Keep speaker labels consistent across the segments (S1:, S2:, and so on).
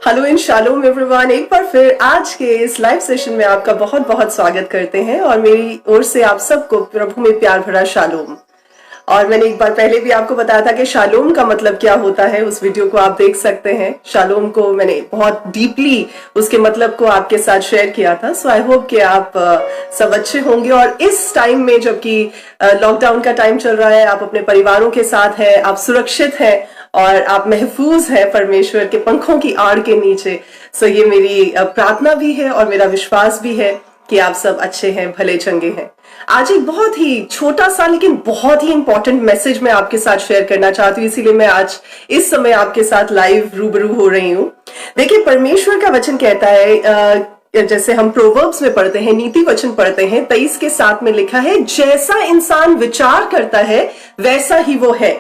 S1: Hello इन shalom everyone, एक बार फिर आज के इस लाइव सेशन में आपका बहुत बहुत स्वागत करते हैं और मेरी ओर से आप सबको प्रभु में प्यार भरा शालोम। और मैंने एक बार पहले भी आपको बताया था कि शालोम का मतलब क्या होता है, उस वीडियो को आप देख सकते हैं। शालोम को मैंने बहुत डीपली उसके मतलब को आपके साथ शेयर किया था। सो आई होप कि आप सब अच्छे होंगे। और इस टाइम में जबकि लॉकडाउन का टाइम चल रहा है, आप अपने परिवारों के साथ हैं, आप सुरक्षित हैं और आप महफूज हैं परमेश्वर के पंखों की आड़ के नीचे। सो ये मेरी प्रार्थना भी है और मेरा विश्वास भी है कि आप सब अच्छे हैं, भले चंगे हैं। आज एक बहुत ही छोटा सा लेकिन बहुत ही इंपॉर्टेंट मैसेज मैं आपके साथ शेयर करना चाहती हूँ, इसीलिए मैं आज इस समय आपके साथ लाइव रूबरू हो रही हूँ। देखिए, परमेश्वर का वचन कहता है, जैसे हम प्रोवर्ब्स में पढ़ते हैं, नीति वचन पढ़ते हैं, 23:7 में लिखा है, जैसा इंसान विचार करता है वैसा ही वो है।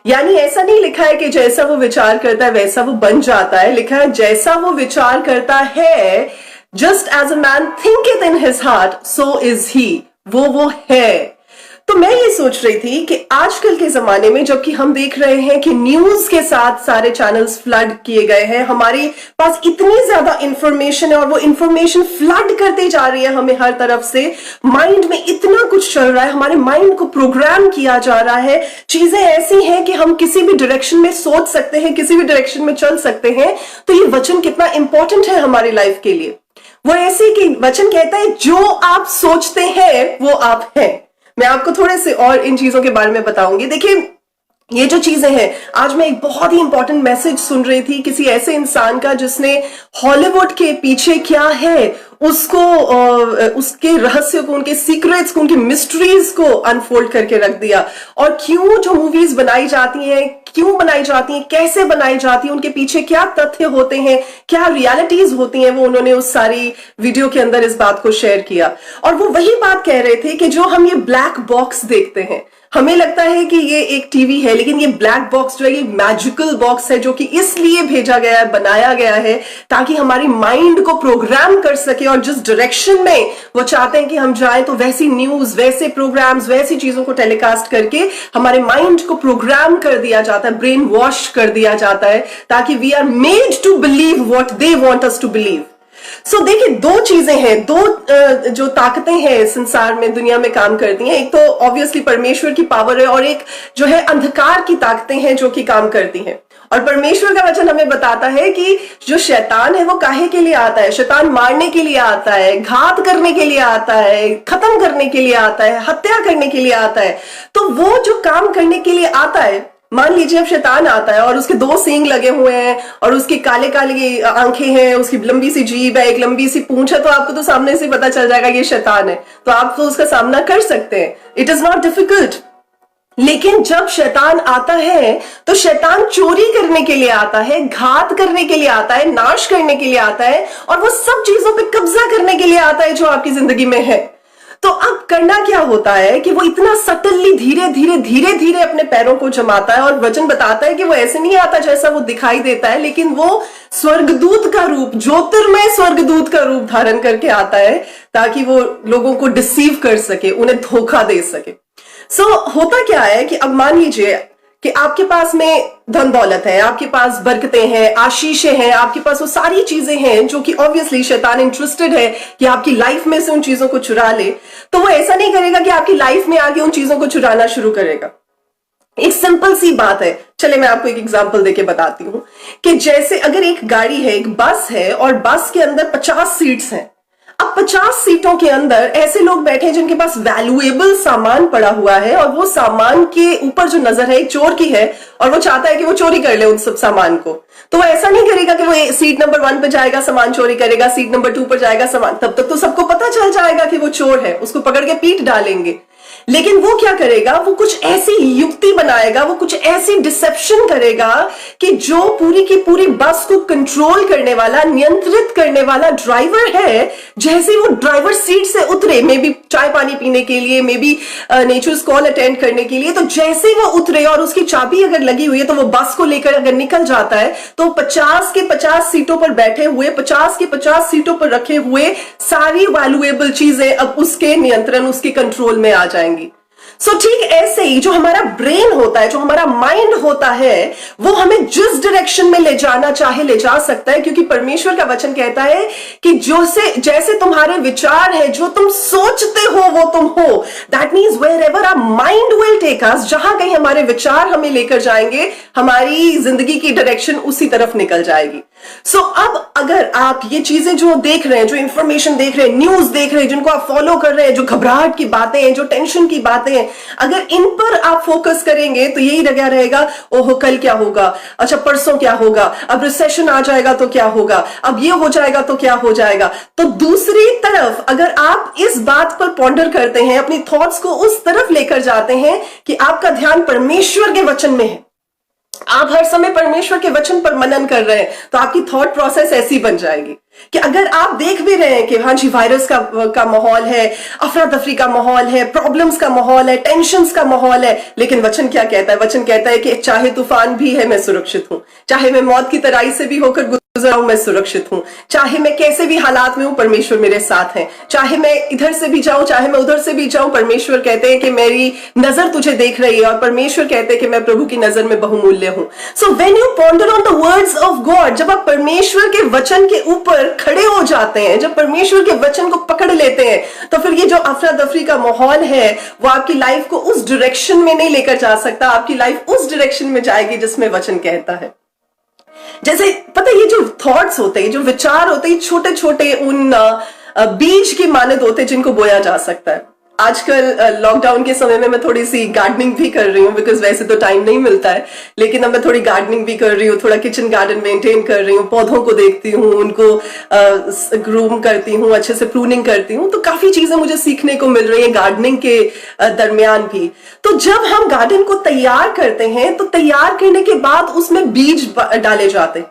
S1: यानी ऐसा नहीं लिखा है कि जैसा वो विचार करता है वैसा वो बन जाता है, लिखा है जैसा वो विचार करता है, just as a man thinketh in his heart so is he, वो है। तो मैं ये सोच रही थी कि आजकल के जमाने में जबकि हम देख रहे हैं कि न्यूज के साथ सारे चैनल्स फ्लड किए गए हैं, हमारे पास इतनी ज्यादा इंफॉर्मेशन है और वो इंफॉर्मेशन फ्लड करते जा रही है हमें हर तरफ से। माइंड में इतना कुछ चल रहा है, हमारे माइंड को प्रोग्राम किया जा रहा है। चीजें ऐसी हैं कि हम किसी भी डायरेक्शन में सोच सकते हैं, किसी भी डायरेक्शन में चल सकते हैं। तो ये वचन कितना इंपॉर्टेंट है हमारी लाइफ के लिए। वो ऐसे कि वचन कहता है, जो आप सोचते हैं वो आप हैं। मैं आपको थोड़े से और इन चीजों के बारे में बताऊंगी। देखिए, ये जो चीजें हैं, आज मैं एक बहुत ही इंपॉर्टेंट मैसेज सुन रही थी किसी ऐसे इंसान का जिसने हॉलीवुड के पीछे क्या है उसको, उसके रहस्य को, उनके सीक्रेट्स को, उनकी मिस्ट्रीज को अनफोल्ड करके रख दिया। और क्यों जो मूवीज बनाई जाती हैं, क्यों बनाई जाती हैं, कैसे बनाई जाती हैं, उनके पीछे क्या तथ्य होते हैं, क्या रियलिटीज होती हैं, वो उन्होंने उस सारी वीडियो के अंदर इस बात को शेयर किया। और वो वही बात कह रहे थे कि जो हम ये ब्लैक बॉक्स देखते हैं, हमें लगता है कि ये एक टीवी है, लेकिन ये ब्लैक बॉक्स जो है ये मैजिकल बॉक्स है, जो कि इसलिए भेजा गया है, बनाया गया है ताकि हमारी माइंड को प्रोग्राम कर सके और जिस डायरेक्शन में वो चाहते हैं कि हम जाएं, तो वैसी न्यूज, वैसे प्रोग्राम्स, वैसी चीजों को टेलीकास्ट करके हमारे माइंड को प्रोग्राम कर दिया जाता है, ब्रेन वॉश कर दिया जाता है, ताकि we are made to believe what they want us to believe. So देखिए, दो चीजें हैं, दो जो ताकतें हैं संसार में, दुनिया में काम करती हैं। एक तो ऑब्वियसली परमेश्वर की पावर है और एक जो है अंधकार की ताकतें हैं जो कि काम करती हैं। और परमेश्वर का वचन हमें बताता है कि जो शैतान है वो काहे के लिए आता है? शैतान मारने के लिए आता है, घात करने के लिए आता है, खत्म करने के लिए आता है, हत्या करने के लिए आता है। तो वो जो काम करने के लिए आता है, मान लीजिए अब शैतान आता है और उसके 2 सींग लगे हुए हैं और उसकी काले काले आंखें हैं, उसकी लंबी सी जीभ है, एक लंबी सी पूंछ है, तो आपको तो सामने से पता चल जाएगा ये शैतान है, तो आप तो उसका सामना कर सकते हैं। It is not difficult. लेकिन जब शैतान आता है तो शैतान चोरी करने के लिए आता है, घात करने के लिए आता है, नाश करने के लिए आता है और वो सब चीजों पे कब्जा करने के लिए आता है जो आपकी जिंदगी में है। तो अब करना क्या होता है कि वो इतना सटनली धीरे धीरे धीरे धीरे अपने पैरों को जमाता है। और वचन बताता है कि वो ऐसे नहीं आता जैसा वो दिखाई देता है, लेकिन वो स्वर्गदूत का रूप, ज्योतिर्मय स्वर्गदूत का रूप धारण करके आता है ताकि वो लोगों को डिसीव कर सके, उन्हें धोखा दे सके। सो होता क्या है कि अब मान लीजिए कि आपके पास में धन दौलत है, आपके पास बरकतें हैं, आशीषें हैं, आपके पास वो सारी चीजें हैं जो कि ऑब्वियसली शैतान इंटरेस्टेड है कि आपकी लाइफ में से उन चीजों को चुरा ले। तो वो ऐसा नहीं करेगा कि आपकी लाइफ में आके उन चीजों को चुराना शुरू करेगा। एक सिंपल सी बात है, चले मैं आपको एक एग्जांपल देके बताती हूं कि जैसे अगर एक गाड़ी है, एक बस है और बस के अंदर 50 सीट्स हैं। अब 50 सीटों के अंदर ऐसे लोग बैठे हैं जिनके पास वैल्यूएबल सामान पड़ा हुआ है और वो सामान के ऊपर जो नजर है एक चोर की है और वो चाहता है कि वो चोरी कर ले उन सब सामान को। तो वो ऐसा नहीं करेगा कि वो सीट नंबर 1 पे जाएगा, सामान चोरी करेगा, सीट नंबर 2 पर जाएगा, सामान, तब तक तो सबको पता चल जाएगा कि वो चोर है, उसको पकड़ के पीट डालेंगे। लेकिन वो क्या करेगा, वो कुछ ऐसी युक्ति बनाएगा, वो कुछ ऐसी डिसेप्शन करेगा कि जो पूरी की पूरी बस को कंट्रोल करने वाला, नियंत्रित करने वाला ड्राइवर है, जैसे वो ड्राइवर सीट से उतरे, मे बी चाय पानी पीने के लिए, may be nature's call attend करने के लिए, तो जैसे वो उतरे और उसकी चाबी अगर लगी हुई है तो वो बस को लेकर अगर निकल जाता है, तो 50 के 50 सीटों पर बैठे हुए, 50 के 50 सीटों पर रखे हुए सारी वैल्यूएबल चीजें अब उसके नियंत्रण, उसके कंट्रोल में आ जाएंगी। सो ठीक ऐसे ही जो हमारा ब्रेन होता है, जो हमारा माइंड होता है, वो हमें जिस डायरेक्शन में ले जाना चाहे ले जा सकता है, क्योंकि परमेश्वर का वचन कहता है कि जैसे तुम्हारे विचार है, जो तुम सोचते हो वो तुम हो। That means wherever our mind will take us, जहां कहीं हमारे विचार हमें लेकर जाएंगे, हमारी जिंदगी की डायरेक्शन उसी तरफ निकल जाएगी। सो अब अगर आप ये चीजें जो देख रहे हैं, जो इंफॉर्मेशन देख रहे हैं, न्यूज देख रहे हैं, जिनको आप फॉलो कर रहे हैं, जो घबराहट की बातें हैं, जो टेंशन की बातें हैं, अगर इन पर आप फोकस करेंगे तो यही लगा रहेगा, ओहो कल क्या होगा, अच्छा परसों क्या होगा, अब रिसेशन आ जाएगा तो क्या होगा, अब ये हो जाएगा तो क्या हो जाएगा। तो दूसरी तरफ अगर आप इस बात पर पॉन्डर करते हैं, अपनी थॉट्स को उस तरफ लेकर जाते हैं कि आपका ध्यान परमेश्वर के वचन में है, आप हर समय परमेश्वर के वचन पर मनन कर रहे हैं, तो आपकी थॉट प्रोसेस ऐसी बन जाएगी कि अगर आप देख भी रहे हैं कि हाँ जी वायरस का माहौल है, अफरा तफरी का माहौल है, प्रॉब्लम्स का माहौल है, टेंशन्स का माहौल है, लेकिन वचन क्या कहता है? वचन कहता है कि चाहे तूफान भी है मैं सुरक्षित हूं, चाहे मैं मौत की तराई से भी होकर गुजरा हूं मैं सुरक्षित हूं, चाहे मैं कैसे भी हालात में हूं परमेश्वर मेरे साथ है, चाहे मैं इधर से भी जाऊं चाहे मैं उधर से भी जाऊं, परमेश्वर कहते हैं कि मेरी नजर तुझे देख रही है, और परमेश्वर कहते हैं कि मैं प्रभु की नजर में बहुमूल्य हूं। So when you ponder on the words of God, जब आप परमेश्वर के वचन के ऊपर खड़े हो जाते हैं, जब परमेश्वर के वचन को पकड़ लेते हैं, तो फिर ये जो अफरा तफरी का माहौल है वो आपकी लाइफ को उस डायरेक्शन में नहीं लेकर जा सकता, आपकी लाइफ उस डायरेक्शन में जाएगी जिसमें वचन कहता है। जैसे पता है, ये जो थॉट्स होते हैं, जो विचार होते हैं, छोटे छोटे उन बीज की मानद होते हैं जिनको बोया जा सकता है। आजकल लॉकडाउन के समय में मैं थोड़ी सी गार्डनिंग भी कर रही हूँ, बिकॉज वैसे तो टाइम नहीं मिलता है, लेकिन अब मैं थोड़ी गार्डनिंग भी कर रही हूँ, थोड़ा किचन गार्डन मेंटेन कर रही हूँ, पौधों को देखती हूँ, उनको ग्रूम करती हूँ, अच्छे से प्रूनिंग करती हूँ, तो काफी चीजें मुझे सीखने को मिल रही है गार्डनिंग के दरमियान भी। तो जब हम गार्डन को तैयार करते हैं तो तैयार करने के बाद उसमें बीज डाले जाते हैं।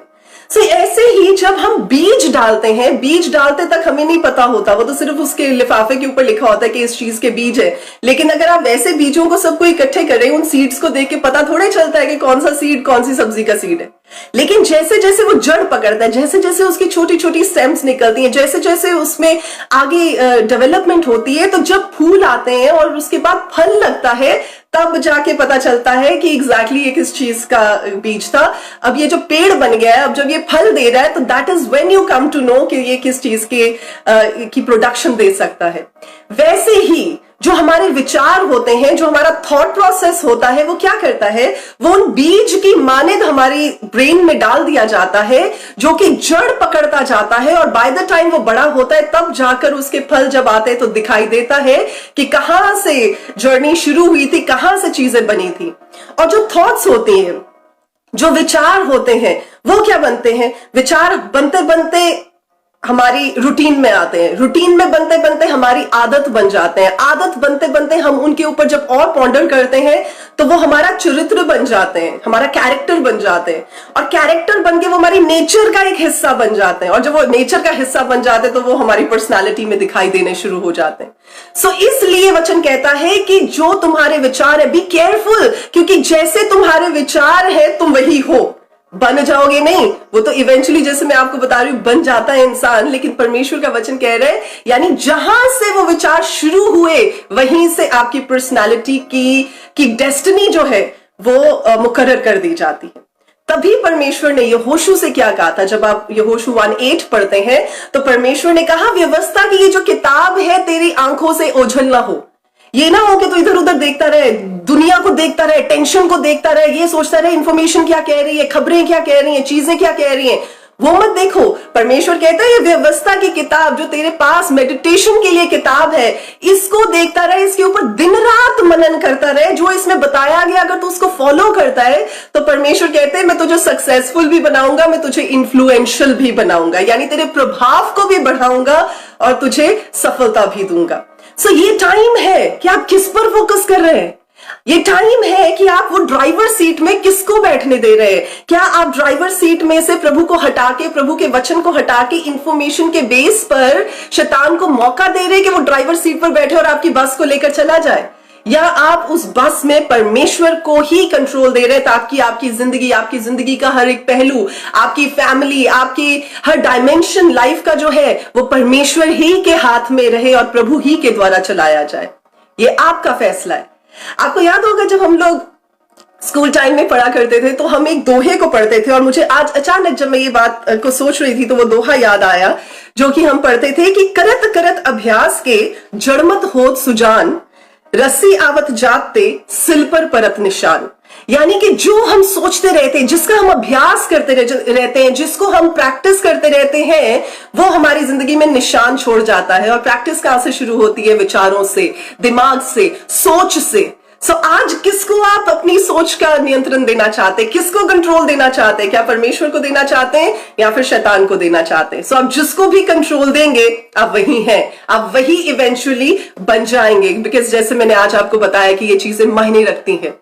S1: ऐसे ही जब हम बीज डालते हैं, बीज डालते तक हमें नहीं पता होता, वो तो सिर्फ उसके लिफाफे के ऊपर लिखा होता है कि इस चीज के बीज है, लेकिन अगर आप वैसे बीजों को सबको इकट्ठे करें, उन सीड्स को देख के पता थोड़े चलता है कि कौन सा सीड कौन सी सब्जी का सीड है। लेकिन जैसे जैसे वो जड़ पकड़ता है, जैसे जैसे उसकी छोटी छोटी स्टेम्स निकलती हैं, जैसे जैसे उसमें आगे डेवलपमेंट होती है, तो जब फूल आते हैं और उसके बाद फल लगता है, तब जाके पता चलता है कि एग्जैक्टली ये किस चीज का बीज था। अब ये जो पेड़ बन गया है, अब जब ये फल दे रहा है, तो that is when you come to know कि ये किस चीज की प्रोडक्शन दे सकता है। वैसे ही जो हमारे विचार होते हैं, जो हमारा थॉट प्रोसेस होता है, वो क्या करता है, वो उन बीज की मानद हमारी ब्रेन में डाल दिया जाता है, जो कि जड़ पकड़ता जाता है, और बाय द टाइम वो बड़ा होता है तब जाकर उसके फल जब आते हैं तो दिखाई देता है कि कहां से जर्नी शुरू हुई थी, कहां से चीजें बनी थी। और जो थॉट्स होते हैं, जो विचार होते हैं, वो क्या बनते हैं? विचार बनते बनते हमारी रूटीन में आते हैं, रूटीन में बनते बनते हमारी आदत बन जाते हैं, आदत बनते बनते हम उनके ऊपर जब और पॉन्डर करते हैं तो वो हमारा चरित्र बन जाते हैं, हमारा कैरेक्टर बन जाते हैं, और कैरेक्टर बन के वो हमारी नेचर का एक हिस्सा बन जाते हैं, और जब वो नेचर का हिस्सा बन जाते हैं तो वो हमारी पर्सनालिटी में दिखाई देने शुरू हो जाते हैं। सो इसलिए वचन कहता है कि जो तुम्हारे विचार है, बी केयरफुल, क्योंकि जैसे तुम्हारे विचार है तुम वही हो। बन जाओगे नहीं, वो तो इवेंचुअली, जैसे मैं आपको बता रही हूं, बन जाता है इंसान, लेकिन परमेश्वर का वचन कह रहे हैं यानी जहां से वो विचार शुरू हुए वहीं से आपकी पर्सनालिटी की डेस्टिनी जो है वो मुकर्रर कर दी जाती है। तभी परमेश्वर ने यहोशू से क्या कहा था? जब आप यहोशू 1:8 पढ़ते हैं तो परमेश्वर ने कहा, व्यवस्था की ये जो किताब है तेरी आंखों से ओझल ना हो। ये ना हो कि तो इधर उधर देखता रहे, दुनिया को देखता रहे, टेंशन को देखता रहे, ये सोचता रहे इन्फॉर्मेशन क्या कह रही है, खबरें क्या कह रही हैं, चीजें क्या कह रही हैं, वो मत देखो। परमेश्वर कहता है ये व्यवस्था की किताब जो तेरे पास मेडिटेशन के लिए किताब है, इसको देखता रहे, इसके ऊपर दिन रात मनन करता रहे, जो इसमें बताया गया अगर तू उसको फॉलो करता है तो परमेश्वर कहते हैं मैं तुझे सक्सेसफुल भी बनाऊंगा, मैं तुझे इन्फ्लुएंशियल भी बनाऊंगा, यानी तेरे प्रभाव को भी बढ़ाऊंगा और तुझे सफलता भी दूंगा। सो ये टाइम है कि आप किस पर फोकस कर रहे हैं। ये टाइम है कि आप वो ड्राइवर सीट में किसको बैठने दे रहे हैं। क्या आप ड्राइवर सीट में से प्रभु को हटा के, प्रभु के वचन को हटा के, इंफॉर्मेशन के बेस पर शैतान को मौका दे रहे हैं कि वो ड्राइवर सीट पर बैठे और आपकी बस को लेकर चला जाए, या आप उस बस में परमेश्वर को ही कंट्रोल दे रहे हैं ताकि आपकी जिंदगी का हर एक पहलू, आपकी फैमिली, आपकी हर डायमेंशन लाइफ का जो है वो परमेश्वर ही के हाथ में रहे और प्रभु ही के द्वारा चलाया जाए। ये आपका फैसला है। आपको याद होगा जब हम लोग स्कूल टाइम में पढ़ा करते थे तो हम एक दोहे को पढ़ते थे, और मुझे आज अचानक जब मैं ये बात को सोच रही थी तो वो दोहा याद आया जो कि हम पढ़ते थे कि करत करत अभ्यास के जड़मत होत सुजान, रस्सी आवत जाते सिल पर परत निशान। यानी कि जो हम सोचते रहते हैं, जिसका हम अभ्यास करते रहते हैं, जिसको हम प्रैक्टिस करते रहते हैं, वो हमारी जिंदगी में निशान छोड़ जाता है। और प्रैक्टिस कहां से शुरू होती है? विचारों से, दिमाग से, सोच से। आज किसको आप अपनी सोच का नियंत्रण देना चाहते हैं? किसको कंट्रोल देना चाहते हैं? क्या परमेश्वर को देना चाहते हैं या फिर शैतान को देना चाहते हैं? आप जिसको भी कंट्रोल देंगे आप वही हैं, आप वही इवेंचुअली बन जाएंगे। बिकॉज जैसे मैंने आज आपको बताया कि ये चीजें मायने रखती हैं।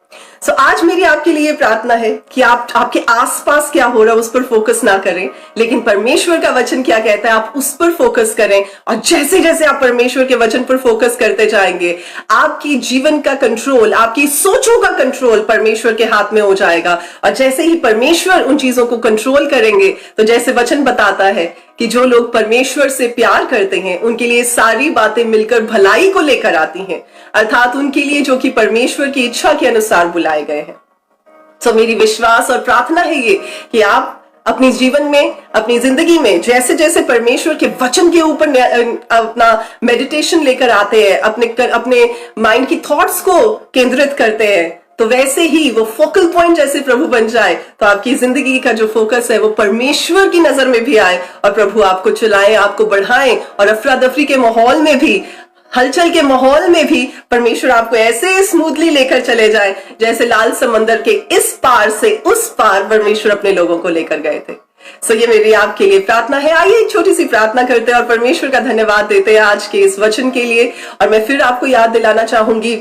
S1: आज मेरी आपके लिए प्रार्थना है कि आप आपके आसपास क्या हो रहा है उस पर फोकस ना करें, लेकिन परमेश्वर का वचन क्या कहता है आप उस पर फोकस करें। और जैसे जैसे आप परमेश्वर के वचन पर फोकस करते जाएंगे, आपकी जीवन का कंट्रोल, आपकी सोचों का कंट्रोल परमेश्वर के हाथ में हो जाएगा। और जैसे ही परमेश्वर उन चीजों को कंट्रोल करेंगे, तो जैसे वचन बताता है कि जो लोग परमेश्वर से प्यार करते हैं उनके लिए सारी बातें मिलकर भलाई को लेकर आती हैं, अर्थात उनके लिए जो कि परमेश्वर की इच्छा के अनुसार बुलाए गए हैं। मेरी विश्वास और प्रार्थना है ये कि आप अपने जीवन में, अपनी जिंदगी में जैसे जैसे परमेश्वर के वचन के ऊपर अपना मेडिटेशन लेकर आते हैं, अपने माइंड की थॉट्स को केंद्रित करते हैं, तो वैसे ही वो फोकल पॉइंट जैसे प्रभु बन जाए, तो आपकी जिंदगी का जो फोकस है वो परमेश्वर की नजर में भी आए और प्रभु आपको चलाएं, आपको बढ़ाएं। और अफरा दफरी के माहौल में भी, हलचल के माहौल में भी परमेश्वर आपको ऐसे स्मूथली लेकर चले जाए जैसे लाल समंदर के इस पार से उस पार परमेश्वर अपने लोगों को लेकर गए थे। ये मेरी आपके लिए प्रार्थना है। आइए एक छोटी सी प्रार्थना करते हैं और परमेश्वर का धन्यवाद देते हैं आज के इस वचन के लिए। और मैं फिर आपको याद दिलाना चाहूंगी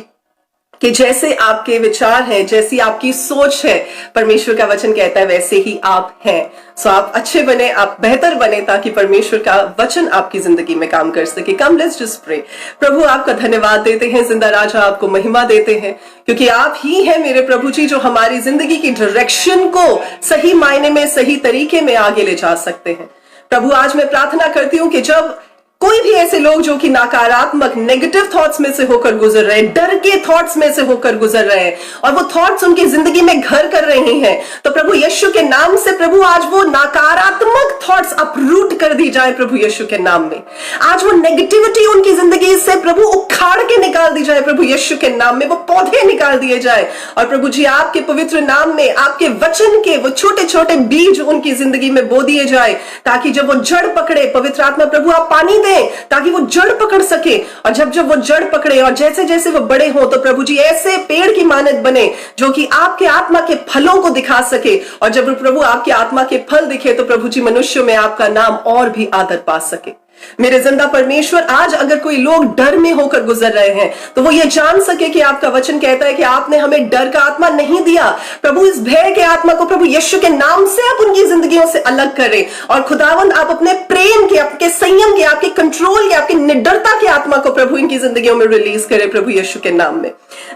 S1: कि जैसे आपके विचार हैं, जैसी आपकी सोच है, परमेश्वर का वचन कहता है वैसे ही आप हैं। आप अच्छे बने, आप बेहतर बने, ताकि परमेश्वर का वचन आपकी जिंदगी में काम कर सके। Come let's just pray. प्रभु आपका धन्यवाद देते हैं, जिंदा राजा आपको महिमा देते हैं, क्योंकि आप ही हैं मेरे प्रभु जी जो हमारी जिंदगी की डायरेक्शन को सही मायने में, सही तरीके में आगे ले जा सकते हैं। प्रभु आज मैं प्रार्थना करती हूं कि जब कोई भी ऐसे लोग जो कि नकारात्मक नेगेटिव थॉट्स में से होकर गुजर रहे हैं, डर के थॉट्स में से होकर गुजर रहे हैं, और वो थॉट्स उनकी जिंदगी में घर कर रहे हैं, तो प्रभु यीशु के नाम से प्रभु आज वो नकारात्मक थॉट्स अपरूट कर दी जाए प्रभु यीशु के नाम में। आज वो नेगेटिविटी उनकी जिंदगी से प्रभु उखाड़ के निकाल दी जाए प्रभु यीशु के नाम में, वो पौधे निकाल दिए जाए। और प्रभु जी आपके पवित्र नाम में, आपके वचन के वो छोटे छोटे बीज उनकी जिंदगी में बो दिए जाए, ताकि जब वो जड़ पकड़े, पवित्र आत्मा प्रभु आप पानी ताकि वो जड़ पकड़ सके। और जब वो जड़ पकड़े और जैसे जैसे वो बड़े हो, तो प्रभु जी ऐसे पेड़ की मानद बने जो कि आपके आत्मा के फलों को दिखा सके। और जब प्रभु आपके आत्मा के फल दिखे, तो प्रभु जी मनुष्यों में आपका नाम और भी आदर पा सके। मेरे जिंदा परमेश्वर, आज अगर कोई लोग डर में होकर गुजर रहे हैं, तो वो ये जान सके कि आपका वचन कहता है कि आपने हमें डर का आत्मा नहीं दिया। प्रभु इस भय के आत्मा को प्रभु यीशु के नाम से आप उनकी जिंदगियों से अलग करें, और खुदावंद आप अपने प्रेम के, आपके संयम के, आपके कंट्रोल के, आपकी निडरता के आत्मा को प्रभु इनकी जिंदगियों में रिलीज करें प्रभु यीशु के नाम में।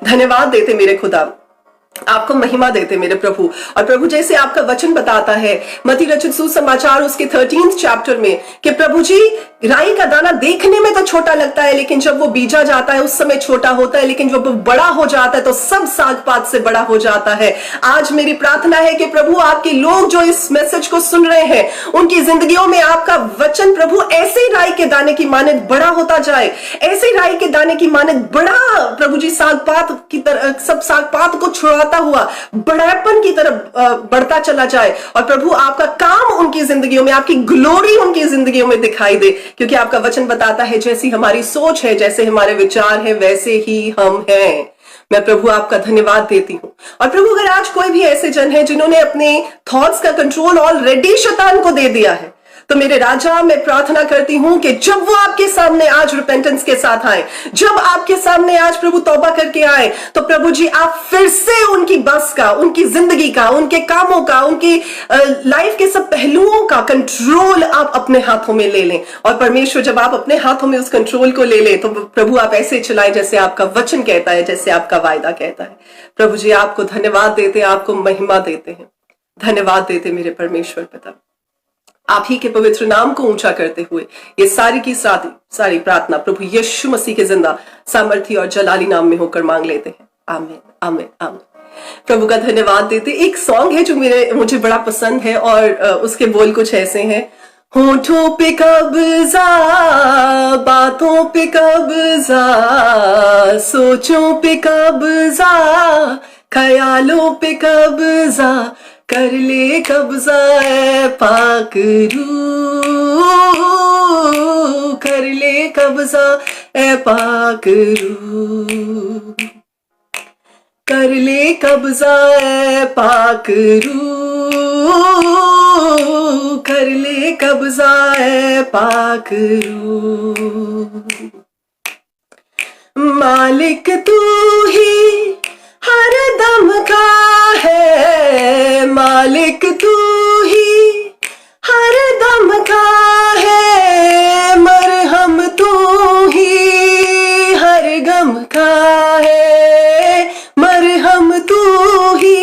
S1: धन्यवाद देते मेरे खुदा, आपको महिमा देते मेरे प्रभु। और प्रभु जैसे आपका वचन बताता है मत्ती रचित सुसमाचार उसके 13th चैप्टर में कि प्रभु जी राई का दाना देखने में तो छोटा लगता है, लेकिन जब वो बीजा जाता है उस समय छोटा होता है, लेकिन जब वो बड़ा हो जाता है तो सब साग पात से बड़ा हो जाता है। आज मेरी प्रार्थना है कि प्रभु आपके लोग जो इस मैसेज को सुन रहे हैं, उनकी जिंदगियों में आपका वचन प्रभु ऐसे राई के दाने की मानद बड़ा होता जाए, ऐसे राई के दाने की मानद बड़ा प्रभु जी साग पात की तरह, सब साग पात को छुड़ाता हुआ बड़ापन की तरफ बढ़ता चला जाए। और प्रभु आपका काम उनकी जिंदगियों में, आपकी ग्लोरी उनकी जिंदगियों में दिखाई दे, क्योंकि आपका वचन बताता है जैसी हमारी सोच है, जैसे हमारे विचार हैं, वैसे ही हम हैं। मैं प्रभु आपका धन्यवाद देती हूँ। और प्रभु अगर आज कोई भी ऐसे जन है जिन्होंने अपने थॉट्स का कंट्रोल ऑलरेडी शैतान को दे दिया है, तो मेरे राजा मैं प्रार्थना करती हूं कि जब वो आपके सामने आज रिपेंटेंस के साथ आए, जब आपके सामने आज प्रभु तौबा करके आए, तो प्रभु जी आप फिर से उनकी बस का, उनकी जिंदगी का, उनके कामों का, उनकी लाइफ के सब पहलुओं का कंट्रोल आप अपने हाथों में ले लें। और परमेश्वर जब आप अपने हाथों में उस कंट्रोल को ले लें, तो प्रभु आप ऐसे चलाएं जैसे आपका वचन कहता है, जैसे आपका वायदा कहता है। प्रभु जी आपको धन्यवाद देते हैं, आपको महिमा देते हैं, धन्यवाद देते मेरे परमेश्वर पिता। आप ही के पवित्र नाम को ऊंचा करते हुए ये सारी की सारी प्रार्थना प्रभु यीशु मसीह के जिंदा सामर्थी और जलाली नाम में होकर मांग लेते हैं, आमीन आमीन आमीन। प्रभु का धन्यवाद देते। एक सॉन्ग है जो मुझे बड़ा पसंद है और उसके बोल कुछ ऐसे हैं। होठों पे कब्जा, बातों पे कब्जा, सोचों पे कब्जा, ख्यालों पे कब्जा, कर ले कब्जा ए पाक रूह, कर ले कब्जा ए पाक रूह, कर ले कब्जा ए पाक रूह, कर ले कब्जा ए पाक रूह। मालिक तू ही हर दम का है, मालिक तू ही हर दम का है, मरहम तू ही हर गम का है, मरहम तू ही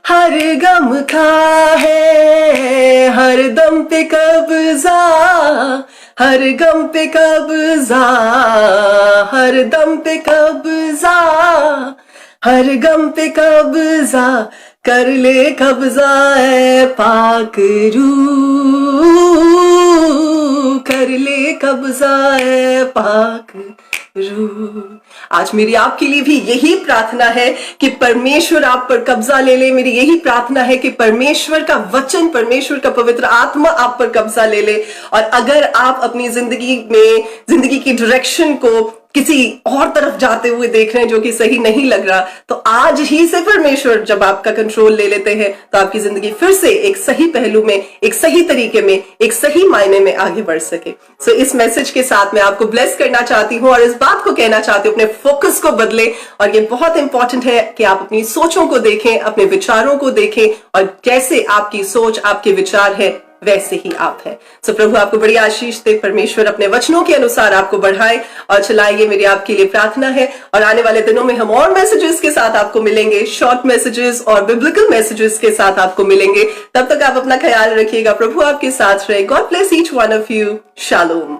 S1: हर गम का है। हर दम पे कब्जा, हर गम पे कब्जा, हर दम पे कब्जा, हर गम पे कब्जा, कर ले कब्जा ए पाक रूह, कर ले कब्जा ए पाक रूह। आज मेरी आपके लिए भी यही प्रार्थना है कि परमेश्वर आप पर कब्जा ले ले। मेरी यही प्रार्थना है कि परमेश्वर का वचन, परमेश्वर का पवित्र आत्मा आप पर कब्जा ले ले। और अगर आप अपनी जिंदगी में जिंदगी की डायरेक्शन को किसी और तरफ जाते हुए देख रहे हैं जो कि सही नहीं लग रहा, तो आज ही से परमेश्वर जब आपका कंट्रोल ले लेते हैं तो आपकी जिंदगी फिर से एक सही पहलू में, एक सही तरीके में, एक सही मायने में आगे बढ़ सके। सो इस मैसेज के साथ मैं आपको ब्लेस करना चाहती हूँ और इस बात को कहना चाहती हूँ, अपने फोकस को बदले। और ये बहुत इंपॉर्टेंट है कि आप अपनी सोचों को देखें, अपने विचारों को देखें, और जैसे आपकी सोच, आपके विचार है, वैसे ही आप है। सो प्रभु आपको बड़ी आशीष दे, परमेश्वर अपने वचनों के अनुसार आपको बढ़ाए और चलाए। ये मेरी आपके लिए प्रार्थना है। और आने वाले दिनों में हम और मैसेजेस के साथ आपको मिलेंगे, शॉर्ट मैसेजेस और बिब्लिकल मैसेजेस के साथ आपको मिलेंगे। तब तक आप अपना ख्याल रखिएगा। प्रभु आपके साथ रहे। God bless each one of you. Shalom.